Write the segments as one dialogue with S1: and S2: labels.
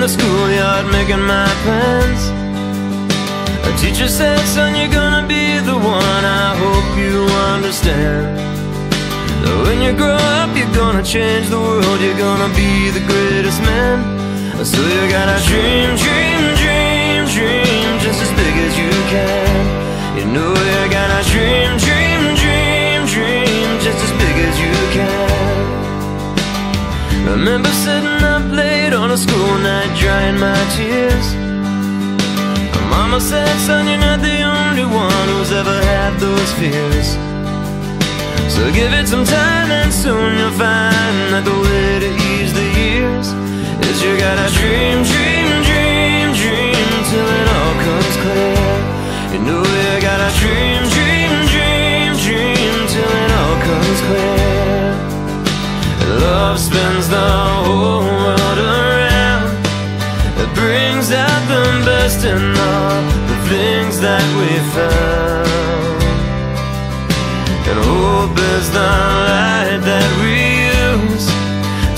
S1: the schoolyard making my plans. A teacher said, son, you're gonna be the one. I hope you understand that when you grow up, you're gonna change the world. You're gonna be the greatest man. So you gotta dream, dream, dream, dream, just as big as you can. You know you gotta dream, dream, dream, dream, just as big as you can. Remember sitting up late on a school night, drying my tears. My mama said, son, you're not the only one who's ever had those fears. So give it some time and soon you'll find that the way to ease the years is you gotta dream, dream, dream, dream till it all comes clear. You know you gotta dream, dream, dream, dream till it all comes clear. Love spins the whole world around. It brings out the best in all the things that we found. And hope is the light that we use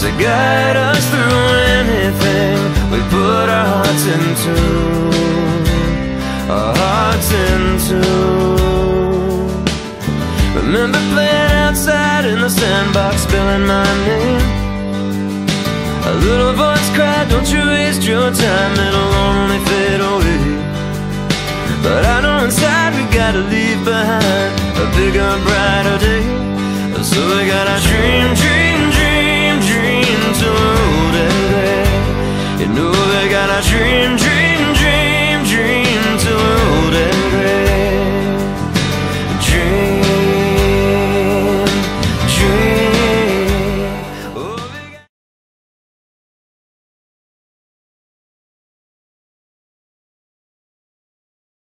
S1: to guide us through anything we put our hearts into. Our hearts into. Remember playing outside in the sandbox, spelling my name. A little voice cried, don't you waste your time, it'll only fade away. But I know inside we gotta leave behind a bigger, brighter day. So we gotta dream, dream, dream, dream till we're old and gray. You know we gotta dream, dream,